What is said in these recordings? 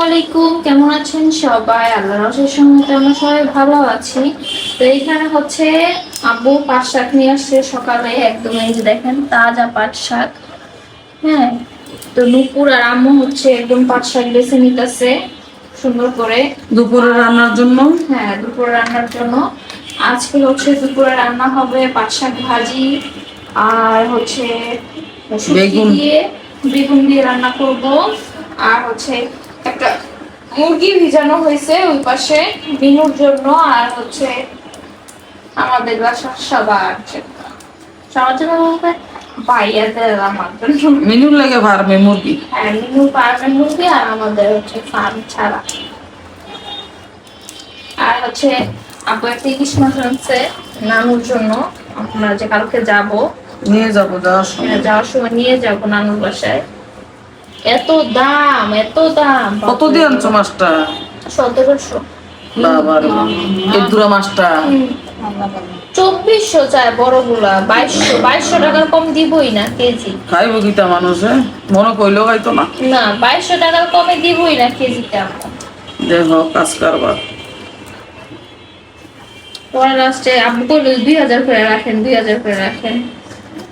আলাইকুম, কেমন আছেন সবাই? আল্লাহর অশেষ রহমতে আমরা সবাই ভালো আছি। তো এখানে হচ্ছে আব্বু পাট শাক নিয়ে আসছে সকালে, একদম এই যে দেখেন তাজা পাট শাক। হ্যাঁ, তো নুপুর আর আম্মু হচ্ছে একদম পাট শাক বেছে নিতেছে সুন্দর করে দুপুরে রান্নার জন্য। হ্যাঁ, দুপুরে রান্নার জন্য। আজকে হচ্ছে দুপুরে রান্না হবে পাট শাক ভাজি আর হচ্ছে বেগুন বেগুন দিয়ে রান্না করব। আর হচ্ছে একটা মুরগি ভিজানো হয়েছে ওই পাশে মিনুর জন্য, আর হচ্ছে আমাদের বাসার সবার জন্য। সবার জন্য বলতে ভাইয়াদের আমার জন্য। মেনুর লাগে ফার্মে মুরগি। হ্যাঁ, মিনু ফার্মের মুরগি আর আমাদের হচ্ছে ফার্ম ছাড়া। আর হচ্ছে আপু একটা ইলিশ মাছ আনছে নানুর জন্য। আমরা যে কালকে যাব, নিয়ে যাবো যাওয়ার সময়। যাওয়ার সময় নিয়ে যাব নানুর বাসায়। এত দাম, এত দাম! কত দিয়ে আনছো মাছটা? 1700। বাবারে, এই দুরা মাছটা 2400 চায় বড়গুলা। 2200 টাকার কম দিবই না কেজি। খাইব গীতা মানুষে, মনে কইলেও খাইতো না। না, 2200 টাকার কমে দিবই না কেজিতে আমরা। দেখো কাজ কারবার। পরে লাস্টে আব্বু কইলো 2000 করে রাখেন, 2000 করে রাখেন।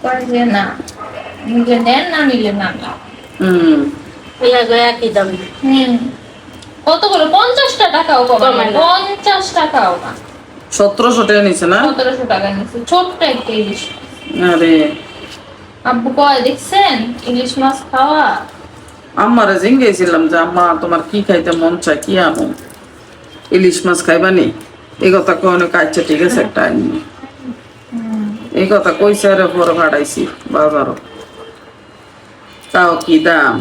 পরে যে না, নিলে নেন, না নিলে না। একই দাম। কত করে? 50 টাকাও কমায় না, 50 টাকাও না। 1700 টাকা নিছে না? 1700 টাকা নিচ্ছে ছোট্ট একটা ইলিশ। আরে আব্বু কয় দেখছেন ইলিশ মাছ খাওয়া? আম্মারে জিজ্ঞেসিলাম যে আম্মা তোমার কি খাইতে মন চায়, কি আনো? ইলিশ মাছ খাইবানি? এই কথা কখনো কাইছে, ঠিক আছে একটা আনি। এই কথা কইছে আর পরে ভাড়াইছি বাজারও। তাও কি দাম!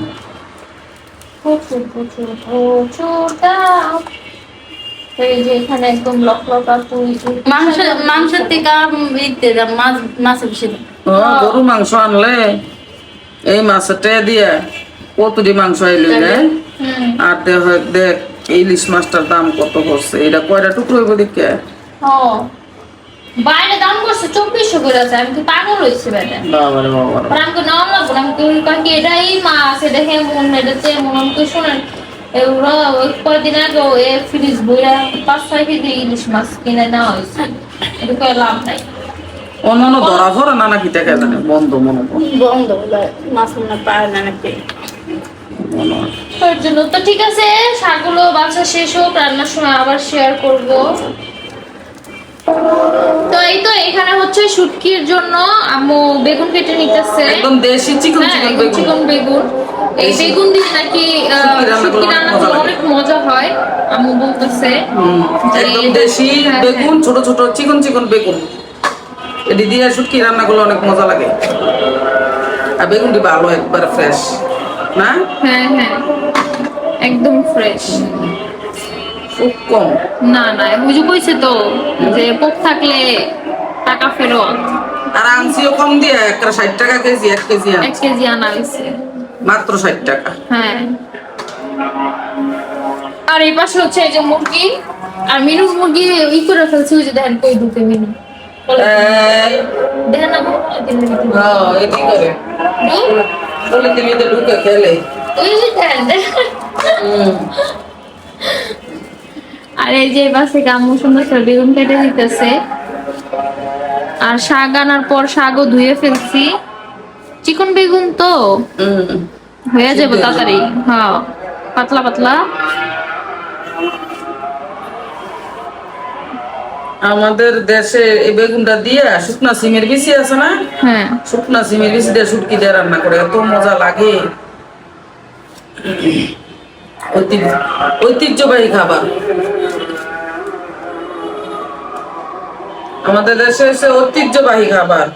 প্রচুর প্রচুর প্রচুর দাম। এই যে এখানে একদম লক লক আপু মাংসের থেকে ইতে দাম, মাছের বেশি দাম। গরু মাংস আনলে এই মাছটা দিয়ে কতটি মাংস আইল রে। আর দেখ ইলিশ মাছটার দাম কত করছে, এটা কয়টা টুকরো হইব দেখে। বাইরে দাম করছে 2400 করে আছে। আমি তো পাগল হয়েছি বেটা। বাবারে বাবারে, আমি তো নাম লাগবো না। আমি তো কাকি এটাই মাছ, এটা কেমন, এটা তেমন। আমি তো শোনেন এগুলো ওই কয়দিন আগে ফ্রিজ বইরা 5-6 কেজি ইলিশ মাছ কিনে নেওয়া হয়েছে। এটা কয় লাভ নাই। অন্যান্য ধরা ধরে না নাকি টাকা জানে বন্ধ মনে হয়। বন্ধ মাছ মনে পায় না নাকি। তার জন্য তো ঠিক আছে, শাকগুলো বাছা শেষ হোক, রান্নার সময় আবার শেয়ার করব। তো এই তো এখানে হচ্ছে শুটকির জন্য আম্মু বেগুন কেটে নিতেছে। একদম দেশি চিকন চিকন চিকন বেগুন। এই বেগুন দিয়ে নাকি শুটকি রান্না করলে অনেক মজা হয় আম্মু বলতেছে। একদম দেশি বেগুন, ছোট ছোট চিকন চিকন বেগুন, এটি দিয়ে শুটকি রান্না করলে অনেক মজা লাগে। আর বেগুনটি ভালো, একবার ফ্রেশ না? হ্যাঁ হ্যাঁ, একদম ফ্রেশ। খুব কম। না না, বুঝে কইছে তো যে পোক থাকলে টাকা ফেরত। আর আনছিও কম দিয়ে, একটা 60 টাকা কেজি, 1 কেজি 1 কেজি আনা হয়েছে মাত্র 60 টাকা। হ্যাঁ। আর এই পাশে হচ্ছে এই যে মুরগি, আর মিনুর মুরগি ই করে ফেলছে। ওই যে দেখেন কই ঢুকে মিনু, দেখেন না এটি করে বলে দিলি তো ঢুকে খেলে। ওই যে দেখেন। আর এই যে বাসে আম্মু সুন্দর করে বেগুন কেটে দিতেছে। আর শাক আনার পর শাকও ধুয়ে ফেলছি। চিকন বেগুন তো হয়ে যাবে তাড়াতাড়ি। হ্যাঁ, পাতলা পাতলা। আমাদের দেশে এই বেগুনটা দিয়ে শুকনা সিমের বিচি আছে না? হ্যাঁ, শুকনা সিমের বিচি দিয়ে শুটকি দিয়ে রান্না করে এত মজা লাগে। ঐতিহ্যবাহী খাবার আমাদের দেশে এসে, ঐতিহ্যবাহী খাবার।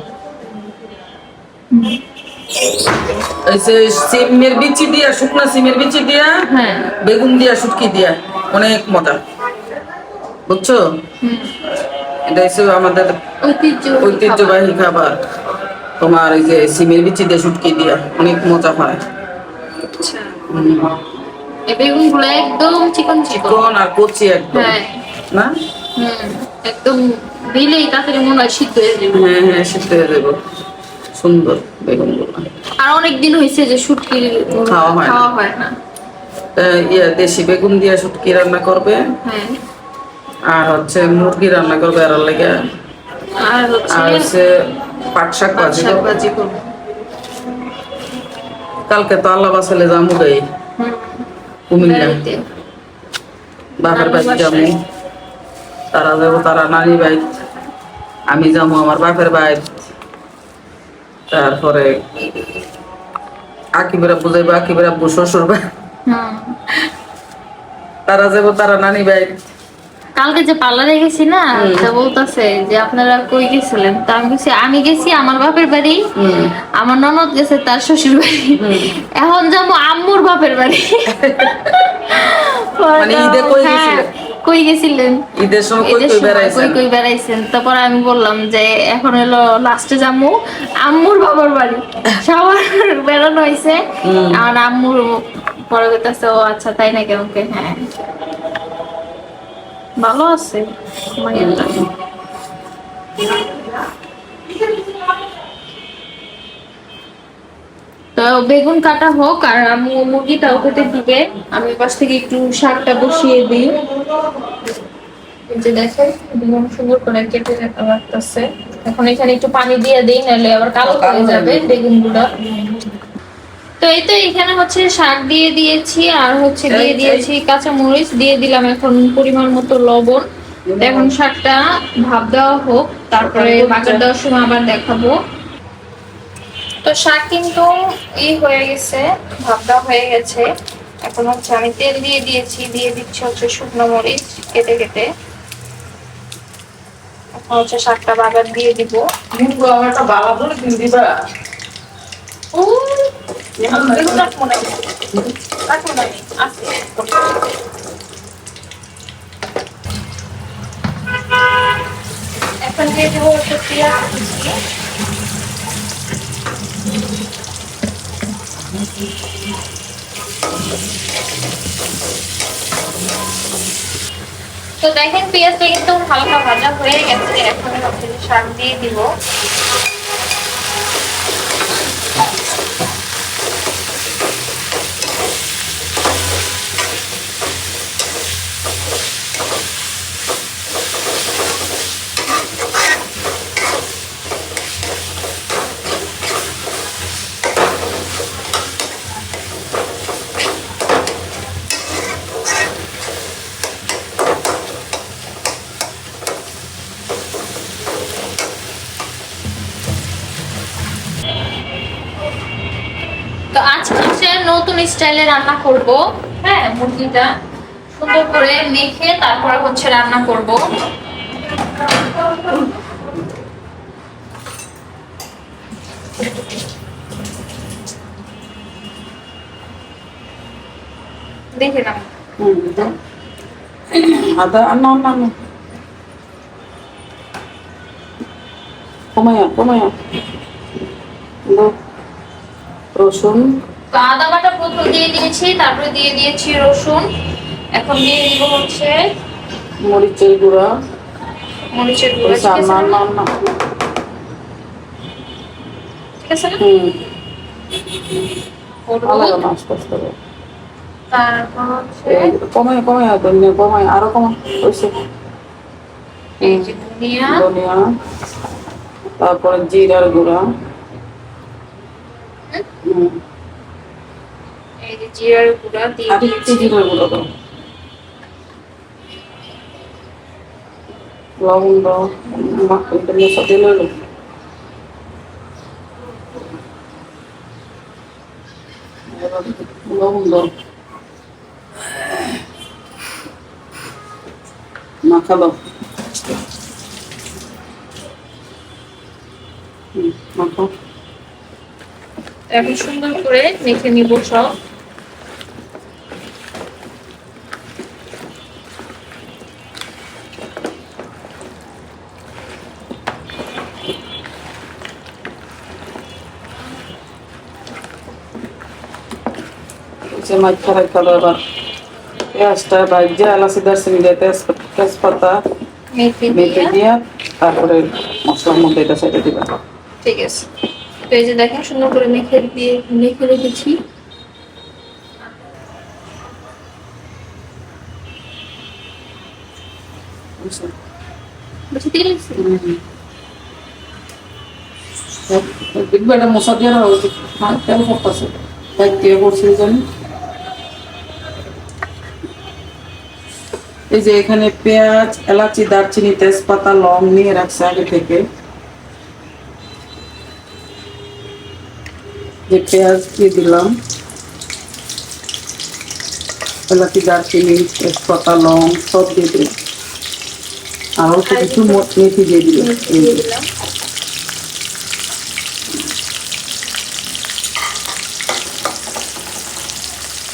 সিমের বিচি দিয়া, শুকনা সিমের বিচি দিয়া, হ্যাঁ, বেগুন দিয়া, শুটকি দিয়া অনেক মজা, বুঝছো? এটা হচ্ছে আমাদের ঐতিহ্যবাহী খাবার। তোমার এই যে সিমের বিচি দিয়ে শুটকি দিয়া অনেক মজা হয়। এই বেগুনগুলো একদম চিকন চিকন আর কচি একদম। হ্যাঁ না, একদম দিলেই তাড়াতাড়ি মনে হয় সিদ্ধ হয়ে যাবে। হ্যাঁ হ্যাঁ, সিদ্ধ হয়ে যাবে। সুন্দর বেগুনগুলো। আর অনেক দিন হয়েছে যে শুটকি খাওয়া হয় হয় না। দেশি বেগুন দিয়ে শুটকি রান্না করবে, হ্যাঁ আর হচ্ছে মুরগি রান্না করবে আর লেগে, আর আর হচ্ছে হচ্ছে পাট শাক ভাজি শাক করবে। ভাজি করবো। কালকে তো আল্লাহ বাসালে যামু গাই হুম, কুমিল্লা, বাড়িতে বাপের নানু বাড়ি যাবো, বাসায়। তারা যাবো তারা নানি বাইত, আমি যাবো আমার বাপের বাইত, তারপরে আকিবের আব্বু যাইবো, আকিবের আব্বু শ্বশুর বাড়ি, হুম, তারা যাবো তারা নানি বাইত। কালকে যে পার্লারে গেছি না, তা বলতেছে যে আপনারা কই গেছিলেন, তা আমি গেছি, আমি গেছি আমার বাপের বাড়ি, আমার ননদ গেছে তার শ্বশুর বাড়ি, এখন যাবো আম্মুর বাপের বাড়ি। মানে ঈদে কই হ্যাঁ, গেছিলেন? কই গেছিলেন? ঈদের সময় কই ঈদের কই সময় বেড়াইছেন? কই কই বেড়াইছেন? তারপর আমি বললাম যে এখন হলো লাস্টে যাবো আম্মুর বাবার বাড়ি, সবার বেড়ানো হয়েছে, আর আম্মুর পরে কইতাছে ও আচ্ছা তাই নাকি, ওকে হ্যাঁ ভালো আছে মাইয়াটা। তো বেগুন কাটা হোক আর আমি মুরগিটাও কেটে দিবে, আমি পাশ থেকে একটু শাকটা বসিয়ে দিই। এই যে দেখেন বেগুন সুন্দর করে কেটে রাখতেছে, এখন এখানে একটু পানি দিয়ে দিই, নাহলে আবার কালো হয়ে যাবে বেগুন গুলো। তো এই তো এখানে হচ্ছে শাক দিয়ে দিয়েছি, আর হচ্ছে দিয়ে দিয়েছি কাঁচা মরিচ, দিয়ে দিলাম এখন পরিমাণ মতো লবণ। তো এখন শাকটা ভাপ দেওয়া হোক, তারপরে বাগার দেওয়ার সময় আবার দেখাবো। তো শাক কিন্তু হয়ে গেছে, ভাপ দেওয়া হয়ে গেছে। এখন হচ্ছে আমি তেল দিয়ে দিয়েছি, দিয়ে দিচ্ছি হচ্ছে শুকনো মরিচ কেটে কেটে। এখন হচ্ছে শাকটা বাগার দিয়ে দিব। কিন্তু আমার একটা বাবা বলে দিন দিবা। বেগুন রাখবো না, রাখবো না, আছে। এখন দিয়ে দেবো হচ্ছে পেঁয়াজ কুচি। তো দেখেন পেঁয়াজটা কিন্তু হালকা ভাজা হয়ে গেছে, এখন হচ্ছে শাক দিয়ে দিব। তো আজকে হচ্ছে নতুন স্টাইলে রান্না করব। হ্যাঁ, মুরগিটা সুন্দর করে মেখে তারপরে হচ্ছে রান্না করব। দেখে নাও। আদা না না না, কমায়া কমায়া দাও। রসুন, তো আদা বাটা প্রথম দিয়ে দিয়েছি, তারপরে দিয়ে দিয়েছি রসুন। এখন দিয়ে দিব হচ্ছে মরিচের গুঁড়া, মরিচের গুঁড়া। ঠিক আছে না না? না না, ঠিক আছে না? আলাদা হলুদ, মাছ করতে হবে। তারপর হচ্ছে কমায় কমায় ধনিয়া কমায়, আরো কমা হয়েছে। এই যে ধনিয়া, ধনিয়া, তারপরে জিরার গুঁড়া, এই যে জিরার গুঁড়া দিয়ে আর একটু দিয়েছি। জিরার গুঁড়া দাও, লবণ দাও, এটা মেশা দিয়ে লইলো, লবণ দাও, মাখা দাও, মাখা। এখন সুন্দর করে মেখে নিব সব। মাইখা রাখা দাও। এবার পেঁয়াজটা ভাজা, এলাচি দারচিনি দিয়ে তেজপাতা মেখে মেখে দিয়ে দিয়া তারপরে মশলার মধ্যে এটা ছেড়ে দিবা। ঠিক আছে। তো এই যে দেখেন সুন্দর করে মেখে রেখেছি। বেশি তেল দিছি? দেখবে এটা মশা দিয়ে তেল করতেছে তাই দিয়ে করছে জানি। এই যে এখানে পেঁয়াজ, এলাচি, দারচিনি, তেজপাতা, লং নিয়ে রাখছে আগে থেকে। যে পেঁয়াজ দিয়ে দিলাম, এলাচি, দারচিনি, তেজপাতা, লং সব দিয়ে দিলাম, আর অল্প কিছু মেথি দিয়ে দিলাম। দিয়ে দিলাম।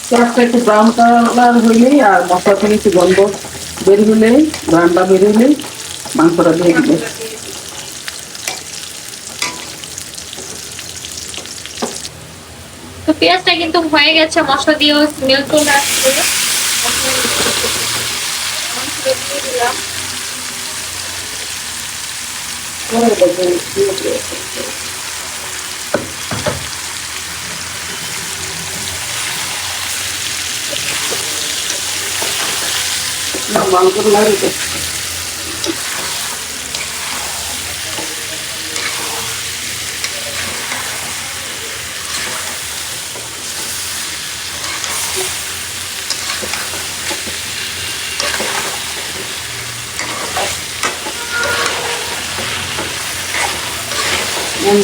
পেঁয়াজটা একটু ব্রাউন কালার হইলেই আর মশলা থেকে একটু গন্ধ বের হলেই, ব্রাউনটা বের হলেই মাংসটা দিয়ে দিবে। তো পেঁয়াজটা কিন্তু হয়ে গেছে, মশলা দিয়েও স্মেল চলে আসছে। মাংসটা দিয়ে দিলাম। মাংস লাগে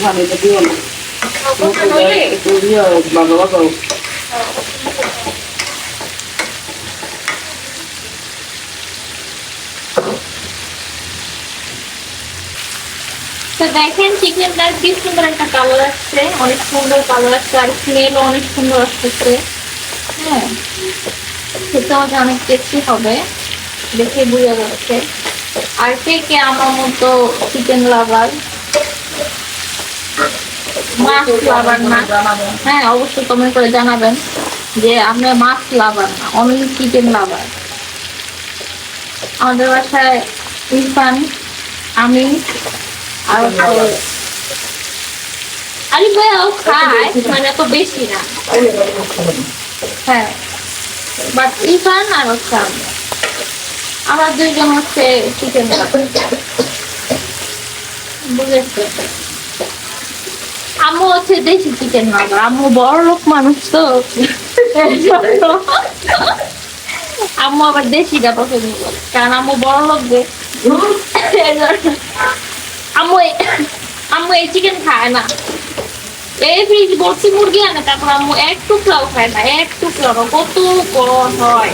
ভালো দিও না, একটু দিয়ে বাবা বাবা। তো দেখেন চিকেনটা কি সুন্দর একটা কালার আসছে, অনেক সুন্দর কালার আসছে, আর স্মেলও অনেক সুন্দর আসতেছে। হ্যাঁ, খেতে আমাকে অনেক টেস্টি হবে, দেখে বোঝা যাচ্ছে। আর কে কে আমার মতো চিকেন লাভার, মাছ লাভার না? হ্যাঁ, অবশ্যই কমেন্ট করে জানাবেন যে আপনি মাছ লাভার না, অনলি চিকেন লাভার। আমাদের বাসায় ইরফান, আমি আর আলিফ ভাইয়াও খায়, মানে এত বেশি না। হ্যাঁ, বাট ইরফান আর হচ্ছে আমরা দুইজন হচ্ছে চিকেন লাভার, বুঝেছো? আম্মু হচ্ছে দেশি চিকেন লাভার, আম্মু বড় লোক মানুষ তো আম্মু আবার দেশিটা পছন্দ করে, কারণ আম্মু বড় লোক যে। আম্মু আম্মু এই চিকেন খায় না, এই ফ্রিজ ভর্তি মুরগি আনে, তারপর আম্মু এক টুকরাও খায় না, এক টুকরাও। কত গরম হয়,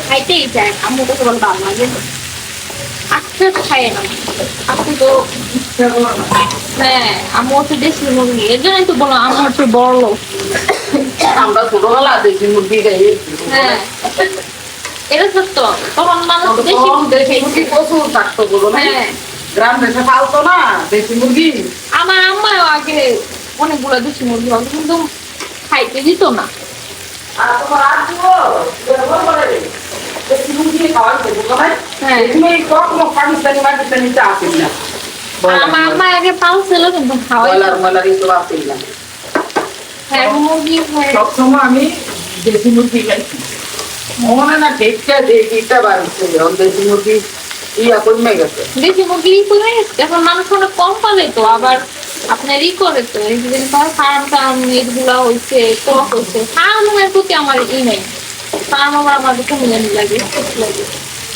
খাইতেই চায় আম্মু, কত বলে ভালো লাগে। আচ্ছা খায় না আপনি তো। হ্যাঁ, আম্মু হচ্ছে দেশি মুরগি, এর জন্যই তো বললাম আম্মু হচ্ছে বড় লোক। আমরা ছোটবেলা দেশি মুরগি খাই। হ্যাঁ, এটা সত্য, তখন মানুষ দেশি মুরগি প্রচুর থাকতো বলো না? হ্যাঁ, গ্রাম দেশে পালতো না দেশি মুরগি। আমার আম্মাও আগে অনেকগুলো দেশি মুরগি হতো, কিন্তু খাইতে দিত না। আর তোমার আব্বুও ব্যবহার করে দেশি মুরগি খাওয়াইতো বুঝলো না? হ্যাঁ, তুমি কখনো পাকিস্তানি পাকিস্তানি চা আসেন না, আমার আম্মা আগে পালছিল কিন্তু খাওয়াই বয়লার ময়লার এগুলো আসেন না। হ্যাঁ, মুরগি সবসময় আমি দেশি মুরগি খাইছি। মনে না ঠেকটা দেখটা বাড়ছে দেশি মুরগি ইয়া কমে গেছে। দেশি মুরগি কমে গেছে, এখন মানুষ অনেক কম পালে তো, আবার আপনার করে তো এই যে ফার্ম টার্ম এগুলা হয়েছে, টক হয়েছে, ফার্মের প্রতি আমার নেই। ফার্ম আমার আমাদের কমে লাগে,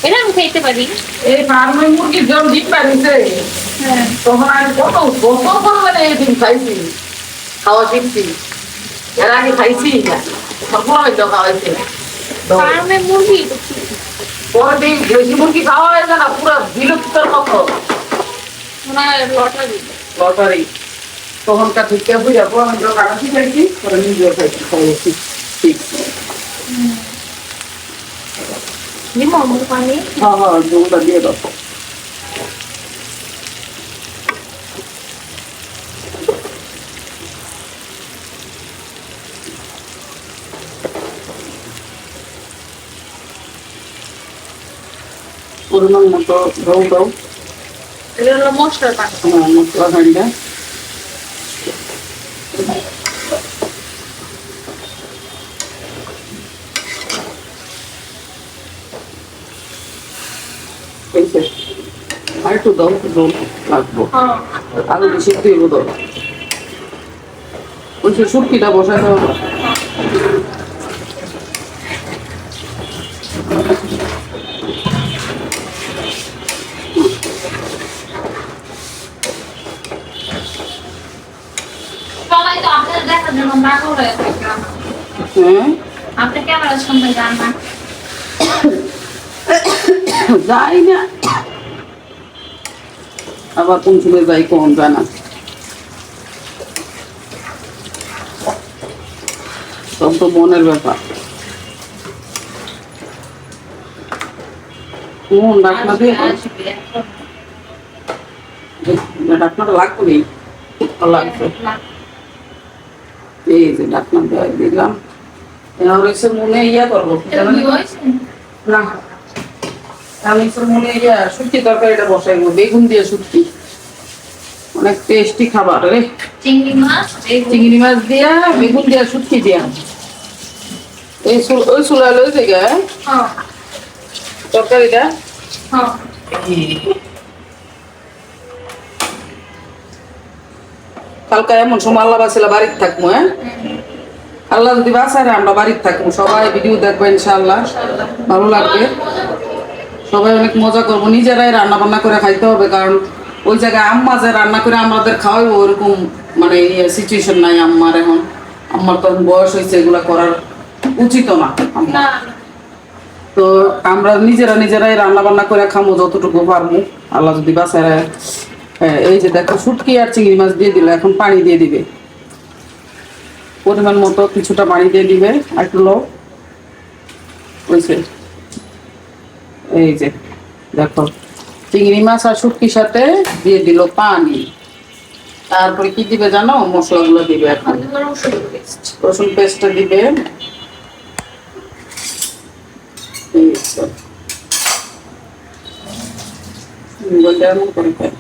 এটা আমি খাইতে পারি। এই ফার্মের মুরগির যখন ডিম পাইছে, হ্যাঁ, তখন আমি কত বছর পরে এই ডিম খাইছি, খাওয়া শিখছি। এর আগে খাইছি না, সবগুলো হয়তো খাওয়াইছে। ফার্মের মুরগি পরে ডিম দেশি মুরগি খাওয়া হয়ে যায় না, পুরো বিলুপ্তর মতো লটারি। লটারি। তখনকার ঠিক বুঝে আমি তো কাটাছি খাইছি, পরে নিজেও খাইছি, খাওয়াইছি ঠিক। পানি হ্যাঁ হ্যাঁ, জলটা দিয়ে দাও। পরিমাণ মতো ঝোল দাও। এটা হলো মশলার পানি। হ্যাঁ, মশলা ঠান্ডা। এই যে, আর একটু দাও, জল লাগবো। হ্যাঁ আলু বেশি দিব দাও। ওই যে শুটকিটা বসাতে হবে। সবাই তো আপনাদের দেখার জন্য পাগল হয়ে থাকে। হ্যাঁ আপনি ক্যামেরার সামনে যান না। যাই না, আবার কোন সময় যাই কোন জানা। সব তো মনের ব্যাপার। কোন ডাকনা দিয়ে আসবে এখন। ডাকনাটা লাগবে, লাগবে। এই যে ডাকনা দিয়ে দিলাম। এবার এসে মনে ইয়া করবো এটা কি হয়েছে? না, আমি তো মনে ইয়া শুটকি তরকারিটা বসাইবো, বেগুন দিয়ে শুটকি, অনেক টেস্টি খাবার রে। চিংড়ি মাছ, বেগুন। চিংড়ি মাছ দিয়া বেগুন দিয়া শুটকি দিয়া এই ওই চুলা লই জায়গা হ্যাঁ তরকারিটা। হ্যাঁ কালকে এমন সময় আল্লাহ বাসিলা বাড়িতে থাকবো। হ্যাঁ, আল্লাহ যদি বাসায় আমরা বাড়িতে থাকবো, সবাই ভিডিও দেখবো ইনশাআল্লাহ, ভালো লাগবে। সবাই অনেক মজা করবো, নিজেরাই রান্না বান্না করে খাইতে হবে, কারণ ওই জায়গায় আম্মা যে রান্না করে আমাদের খাওয়াই ওরকম মানে সিচুয়েশন নাই আম্মার এখন। আম্মার তো এখন বয়স হয়েছে, এগুলা করার উচিত না আম্মা। না তো আমরা নিজেরাই রান্না বান্না করে খামো যতটুকু পারবো, আল্লাহ যদি বাসায় রাখে। হ্যাঁ, এই যে দেখো শুটকি আর চিংড়ি মাছ দিয়ে দিল, এখন পানি দিয়ে দিবে পরিমাণ মতো, কিছুটা পানি দিয়ে দিবে আর একটু লো হয়েছে। এই যে দেখো চিংড়ি মাছ আর শুটকির সাথে দিয়ে দিল পানি। তারপরে কি দিবে জানো, মশলাগুলো দিবে। এখন আমাদের রসুন পেস্ট। রসুন পেস্টটা দিবে। এই যে, বলতে এমন করে খায়।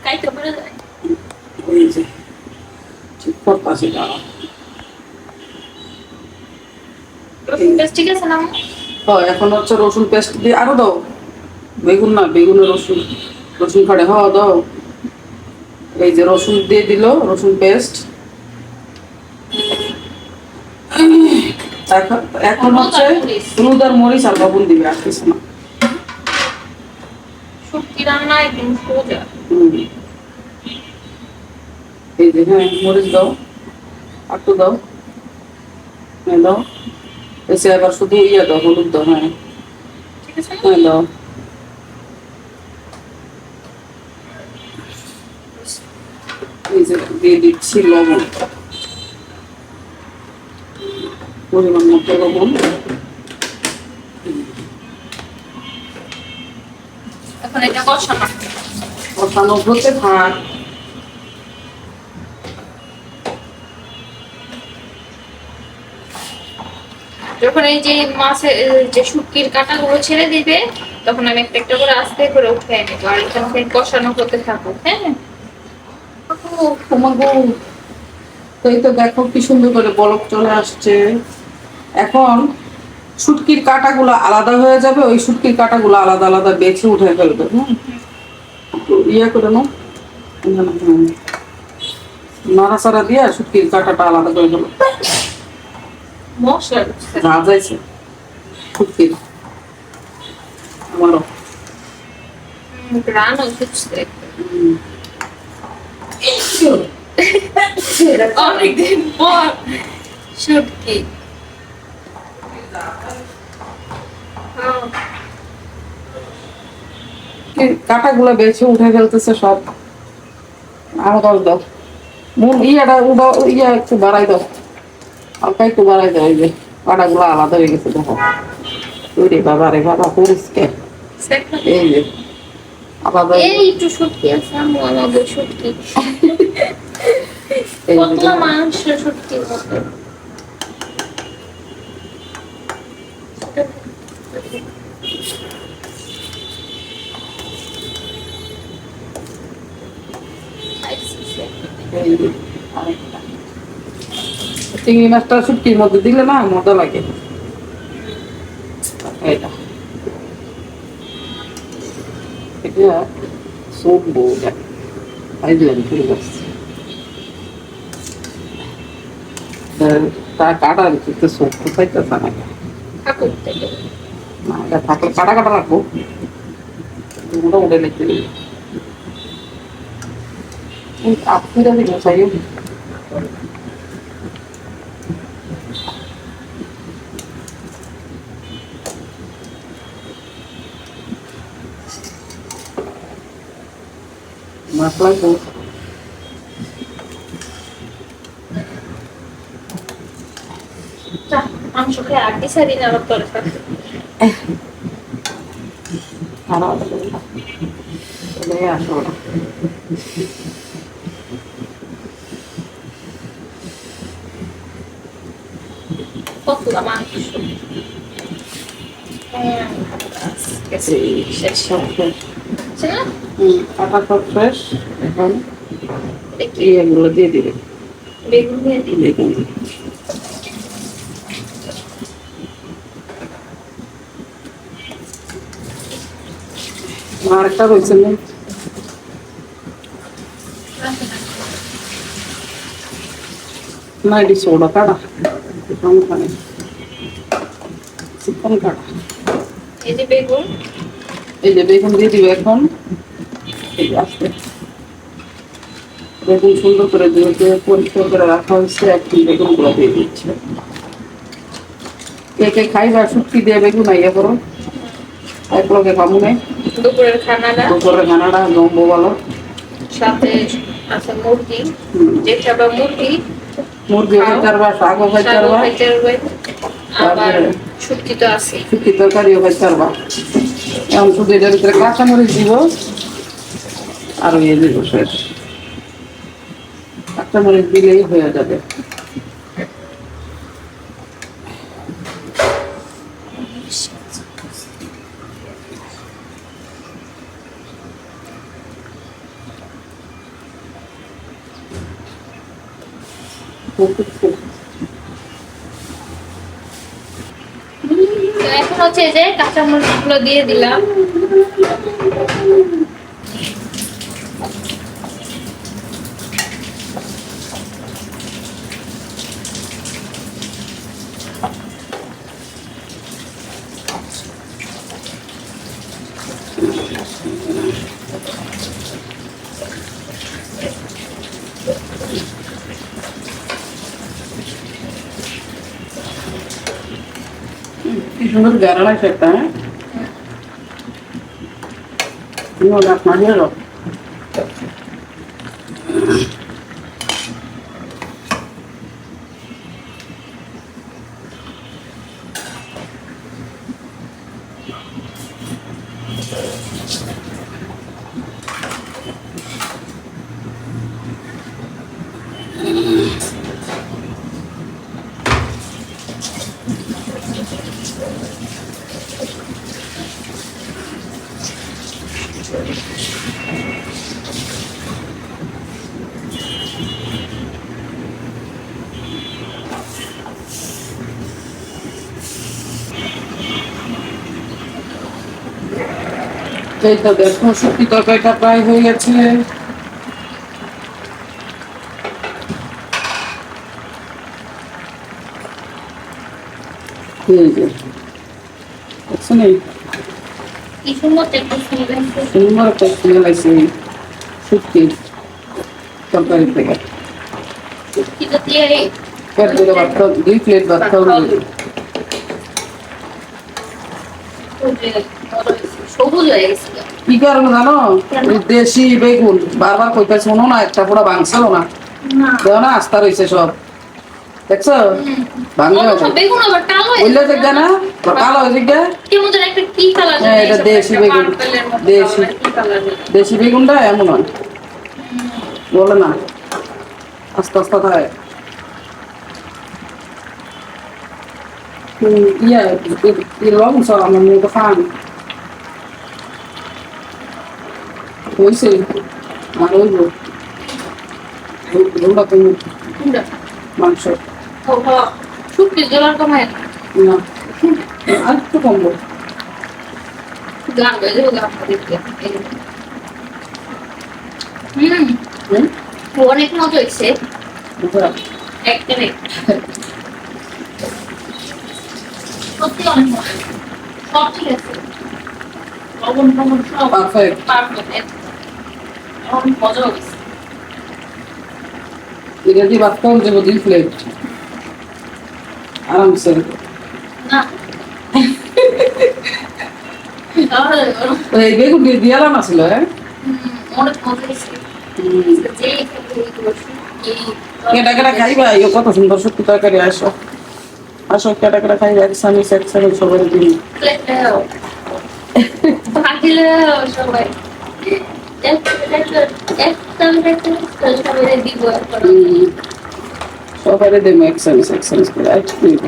কাইতে পড়ে যায়। এই যে ঠিক করতেছি দাঁড়া। রসুন পেস্ট ঠিক আছে না? এখন হচ্ছে রসুন পেস্ট দিয়ে আরো দাও, বেগুন না, বেগুনের রসুন, রসুন খাড়ে দাও। এই যে রসুন দিয়ে দিল, রসুন পেস্ট। এখন হচ্ছে হলুদ আর মরিচ আর লবণ দিবে, আর কিছু না। শুটকি রান্না একদম সোজা। এই যে হ্যাঁ মরিচ দাও, একটু দাও, হ্যাঁ দাও। এসে আবার শুধু ইয়ে দাও, হলুদ দাও। হ্যাঁ ঠিক আছে? হ্যাঁ দাও। এই যে দিয়ে দিচ্ছি লবণ, পরিমাণ মতো লবণ। এখন এটা কষানো। কষানো হতে থাক। যখন এই যে মাছের যে শুটকির কাঁটাগুলো ছেড়ে দিবে, তখন আমি একটা একটা করে আস্তে করে উঠে নেবো, আর এটা কষানো হতে থাকুক। হ্যাঁ তোমাকে তো এই তো দেখো কি সুন্দর করে বলক চলে আসছে। এখন শুটকির কাঁটাগুলো আলাদা হয়ে যাবে, ওই শুটকির কাঁটাগুলো আলাদা আলাদা বেছে উঠে ফেলবে। ইয়ে করে নাও, নাড়াচাড়া দিয়ে শুটকির কাঁটাটা আলাদা করে ফেলো। মশলা রাজাইছে শুটকির আমারও। গ্রানও খুঁজতে হুম। অনেকদিন পর শুটকি। কাঁটাগুলো বেছে উঠে ফেলতেছে সব। আরো দাও, মন ইয়াটা উদাও, ইয়া একটু বাড়াই দাও, হালকা একটু বাড়াই দাও। এই যে কাঁটাগুলো আলাদা হয়ে গেছে দেখো। ওরে বাবা রে বাবা, পরিষ্কার। এই যে আলাদা। এই একটু শুটকি আছে আমাদের শুটকি, এই যে কতলা মাংস শুটকি মতো। এই যে আরেকটা। চিংড়ি মাছটা শুটকির মধ্যে দিলে না মজা লাগে। এটা এটা সব বোঝা তাই দিলাম ফিরে যাচ্ছে তা কাটা দিতে সব কোথায় কথা না ঠাকুর থেকে না এটা থাকলে কাটা কাটা রাখবো ওটা উঠে লিখতে দিই আপনারা দিন চাই মশলা তো মাংস খেয়ে আগে সারিন আবার করে খারাপ চলে আসো না কতটা মাংস শেষ সব শেষ না কাটা সব শেষ এখন দেখি এগুলো দিয়ে দিবে বেগুন দিয়ে দিই দেখুন আরেকটা রয়েছে না না এটি সোডা কাটা সমস্যা নেই চিকন কাটা এই যে বেগুন এই যে বেগুন দিয়ে দিবে এখন এই যে আস্তে বেগুন সুন্দর করে দিয়ে পরিষ্কার করে রাখা হয়েছে এখন বেগুন গুলো দিয়ে দিচ্ছে কে কে খাইবা শুটকি দিয়ে বেগুন আইয়া করো এক লোকে পাবো নাই দুপুরের খানাটা দুপুরে খানাটা জম্বো বলো সাথে আছে মুরগি যে খাবে মুরগি মুরগি খাইতে পারবা শাকও খাইতে শাকও পারবা খাইতে পারবে আবার তারপরে শুটকি তো আছে শুটকি তরকারিও খাইতে পারবা এখন শুধু এটার ভিতরে কাঁচামরিচ দিব আর ইয়ে দিব শেষ কাঁচামরিচ দিলেই হয়ে যাবে তো এখন হচ্ছে এই যে কাঁচামরিচ গুলো দিয়ে দিলাম কি সুন্দর গাড়া লাগছে একটা হ্যাঁ ডাক মারিয়ে দাও এই তো দেখো শুটকি তরকারিটা প্রায় হয়ে গেছে এই যে দেখছো নি কি সুন্দর একটু সুন্দর সুন্দর একটা স্মেল আছে শুটকি তরকারি থেকে শুটকিটা দিয়ে পেট ভরে ভাত খাও 2 প্লেট ভাত খাও সবুজ হয়ে গেছে কি কারণে জানো ওই দেশি বেগুন বারবার কইতে শোনো না একটা পুরো ভাঙছিল না না দেখো না আস্থা রয়েছে সব দেখছো ভাঙলে বেগুন আবার কালো বললে দেখবে না কালো হয়ে দেখবে কেমন যেন একটা কি কালার হ্যাঁ, এটা দেশি বেগুন। দেশি। দেশি বেগুনটা এমন হয় বলে না আস্তে আস্তে খায় ইয়া লং সর আমার মুখে খান হয়েছে আর ওই ওটা তুমি মাংস শুটকি জলার কমায় না আর একটু কমবো অনেক মজা হয়েছে সত্যি অনেক মজা সব ঠিক আছে লবণ টবণ সব পারফেক্ট। পারফেক্ট অনেক মজা হয়েছে এটা দিয়ে ভাত খাওয়া যাবো 2 প্লেট আরামসে। না তাহলে এই বেগুন দিয়ে দিয়ালাম আসলে হ্যাঁ অনেক মজা হয়েছে যেই কেটা কেটা খাইবা ইয়ে কত সুন্দর শুক্তি তরকারি আসো আসো কেটা কেটা খাইবা এক সামিস এক সামিস সবাই দিন সবাই দিব সবাই দেবো এক সামিস করে আইট দিব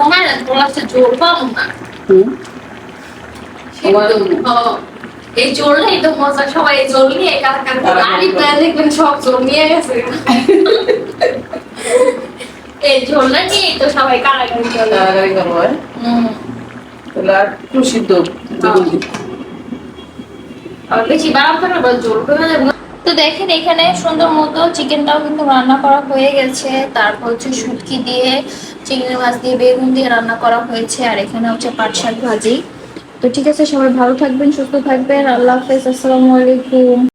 কমায় না তোলাতে জোর পাবো না এই জোর নেই তো মজা সবাই এই জোর নিয়ে দেখবেন সব জোর নিয়ে গেছে এই ঝোলটা নিয়ে তো সবাই কারাগারি চলে তাড়াতাড়ি করবো তাহলে আর একটু সিদ্ধ বেগুন দিই। আর বেশি বাড়াম করে না জোর করে দেবো তো দেখেন এখানে সুন্দর মতো চিকেনটাও কিন্তু রান্না করা হয়ে গেছে তারপর হচ্ছে শুটকি দিয়ে চিংড়ি মাছ দিয়ে বেগুন দিয়ে রান্না করা হয়েছে আর এখানে হচ্ছে পাট শাক ভাজি তো ঠিক আছে সবাই ভালো থাকবেন সুস্থ থাকবেন আল্লাহ হাফেজ আসসালামু আলাইকুম